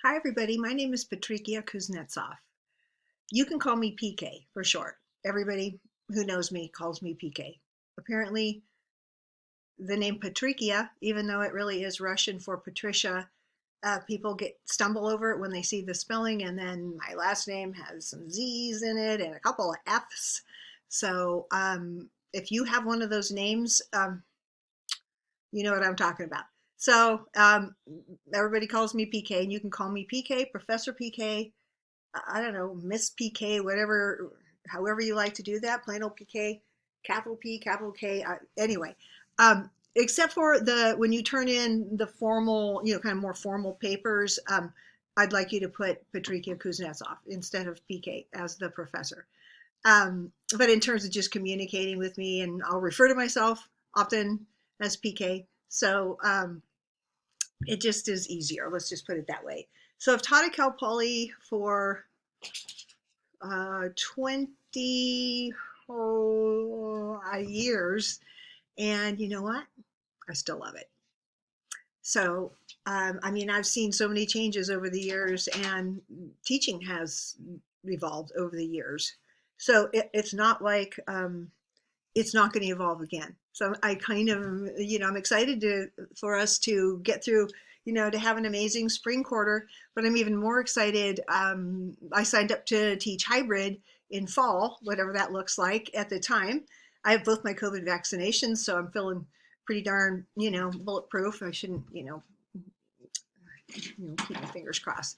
Hi, everybody. My name is Patrikia Kuznetsov. You can call me PK for short. Everybody who knows me calls me PK. Apparently, the name Patrikia, even though it really is Russian for Patricia, people get stumble over it when they see the spelling, and then my last name has some Z's in it and a couple of F's. So if you have one of those names, you know what I'm talking about. So everybody calls me PK, and you can call me PK, Professor PK. I don't know, Miss PK, whatever, however you like to do that, plain old PK, capital P, capital K. Anyway, except for the when you turn in the formal, kind of more formal papers, I'd like you to put Patrikia Kuznetsov instead of PK as the professor. But in terms of just communicating with me, and I'll refer to myself often as PK. So it just is easier. Let's just put it that way. So I've taught at Cal Poly for 20 years, and you know what? I still love it. So, I've seen so many changes over the years, and teaching has evolved over the years. So it's not like it's not going to evolve again. So I kind of, I'm excited for us to get through, to have an amazing spring quarter. But I'm even more excited. I signed up to teach hybrid in fall, whatever that looks like at the time. I have both my COVID vaccinations, so I'm feeling pretty darn, bulletproof. I shouldn't, keep my fingers crossed.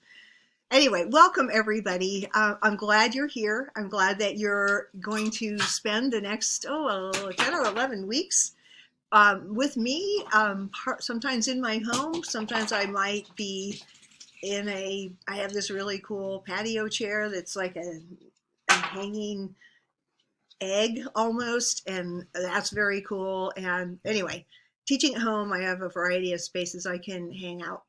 Anyway, welcome everybody. I'm glad you're here. I'm glad that you're going to spend the next 10 or 11 weeks with me. Sometimes in my home, sometimes I might be I have this really cool patio chair that's like a hanging egg almost, and that's very cool. And anyway, teaching at home, I have a variety of spaces I can hang out.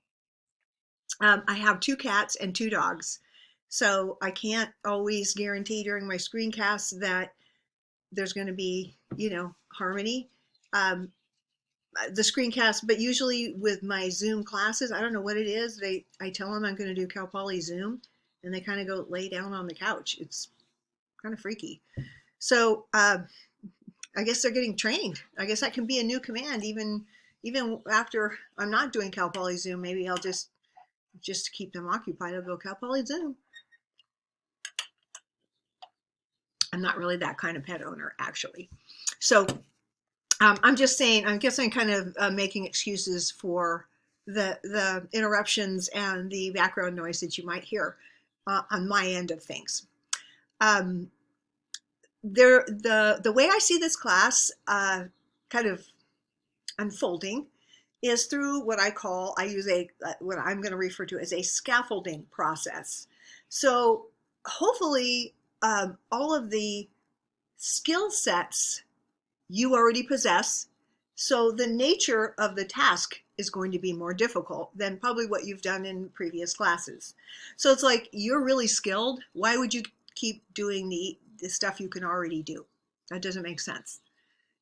I have two cats and two dogs. So I can't always guarantee during my screencasts that there's going to be, harmony. Um, the screencast, but usually with my Zoom classes, I don't know what it is. I tell them I'm going to do Cal Poly Zoom, and they kind of go lay down on the couch. It's kind of freaky. So I guess they're getting trained. I guess that can be a new command, even after I'm not doing Cal Poly Zoom. Maybe I'll just to keep them occupied, I'll go Cal Poly Zoom. I'm not really that kind of pet owner, actually. So I'm just saying, I guess I'm kind of making excuses for the interruptions and the background noise that you might hear on my end of things. Um, the way I see this class kind of unfolding is through what I use what I'm going to refer to as a scaffolding process. So hopefully all of the skill sets you already possess. So the nature of the task is going to be more difficult than probably what you've done in previous classes. So it's like you're really skilled. Why would you keep doing the stuff you can already do? That doesn't make sense.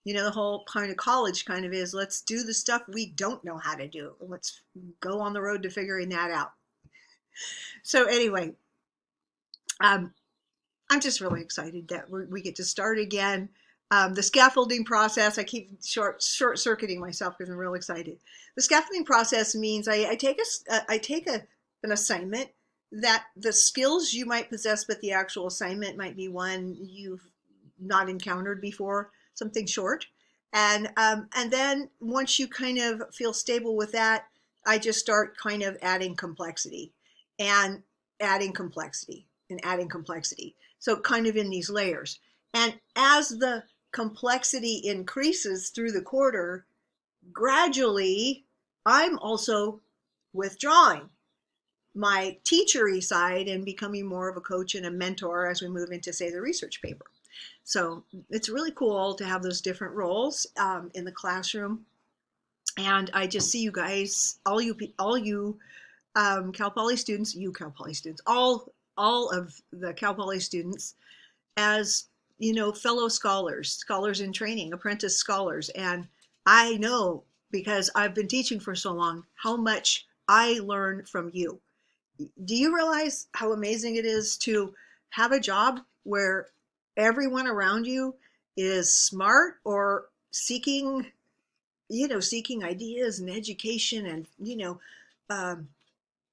The whole point of college kind of is let's do the stuff we don't know how to do. Let's go on the road to figuring that out. So anyway, um, I'm just really excited that we get to start again. The scaffolding process, I keep short circuiting myself because I'm real excited. The scaffolding process means I take an assignment that the skills you might possess, but the actual assignment might be one you've not encountered before, something short. And then once you kind of feel stable with that, I just start kind of adding complexity and adding complexity and adding complexity. So kind of in these layers. And as the complexity increases through the quarter, gradually I'm also withdrawing my teachery side and becoming more of a coach and a mentor as we move into, say, the research paper. So it's really cool to have those different roles in the classroom. And I just see you guys, all you Cal Poly students, all of the Cal Poly students as, fellow scholars in training, apprentice scholars. And I know because I've been teaching for so long how much I learn from you. Do you realize how amazing it is to have a job where everyone around you is smart or seeking, seeking ideas and education and, um,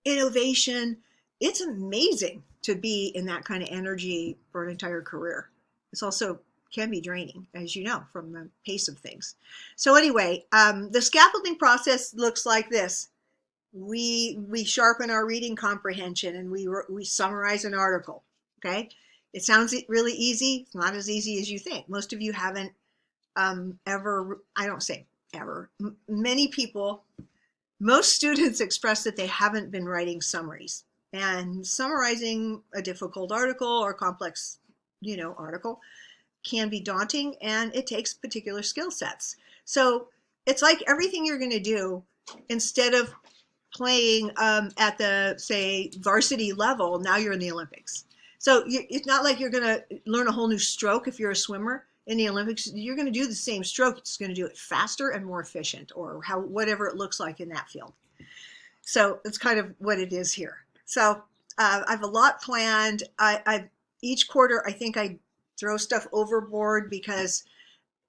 innovation? It's amazing to be in that kind of energy for an entire career. It's also can be draining, as you know, from the pace of things. So anyway, the scaffolding process looks like this. We sharpen our reading comprehension and we summarize an article. Okay, it sounds really easy. It's not as easy as you think. Most of you haven't ever. I don't say ever. Many people, most students express that they haven't been writing summaries, and summarizing a difficult article or complex, article can be daunting, and it takes particular skill sets. So it's like everything you're going to do, instead of playing at the, say, varsity level, now you're in the Olympics. So it's not like you're going to learn a whole new stroke if you're a swimmer in the Olympics. You're going to do the same stroke. It's going to do it faster and more efficient, or whatever it looks like in that field. So it's kind of what it is here. So I have a lot planned. Each quarter, I think I throw stuff overboard because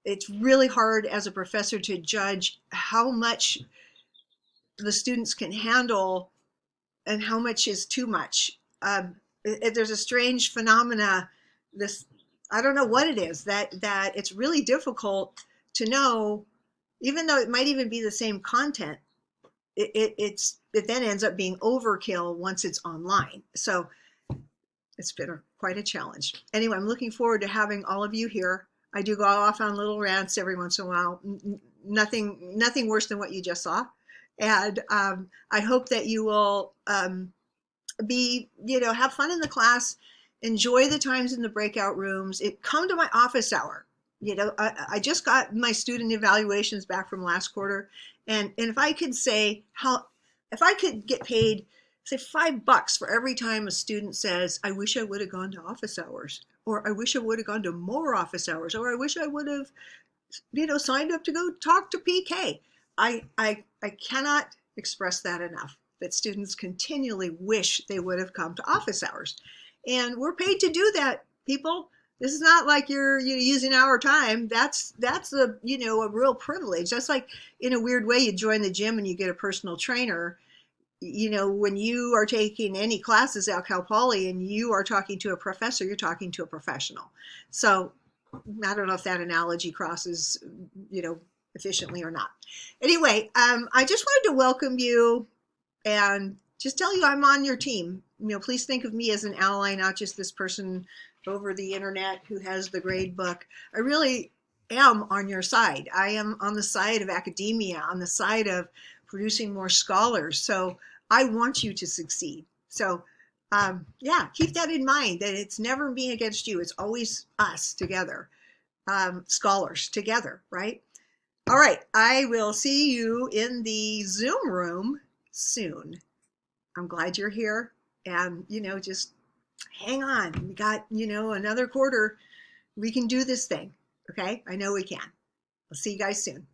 it's really hard as a professor to judge how much the students can handle and how much is too much. There's a strange phenomena, this, I don't know what it is, that it's really difficult to know, even though it might even be the same content, it then ends up being overkill once it's online. So it's been quite a challenge. Anyway, I'm looking forward to having all of you here. I do go off on little rants every once in a while. Nothing worse than what you just saw. And I hope that you will have fun in the class, enjoy the times in the breakout rooms. Come to my office hour. I just got my student evaluations back from last quarter, and if I could say if I could get paid, say $5 for every time a student says, I wish I would have gone to office hours, or I wish I would have gone to more office hours, or I wish I would have, signed up to go talk to PK. I cannot express that enough, that students continually wish they would have come to office hours. And we're paid to do that, people. This is not like you're using our time. That's a real privilege. That's like, in a weird way, you join the gym and you get a personal trainer. When you are taking any classes at Cal Poly and you are talking to a professor, you're talking to a professional. So I don't know if that analogy crosses, efficiently or not. Anyway, I just wanted to welcome you and just tell you I'm on your team. Please think of me as an ally, not just this person over the internet who has the grade book. I really am on your side. I am on the side of academia, on the side of producing more scholars. So I want you to succeed. So keep that in mind, that it's never me against you. It's always us together, scholars together, right? All right, I will see you in the Zoom room soon. I'm glad you're here, and just hang on. We got another quarter. We can do this thing. Okay, I know we can. I'll see you guys soon.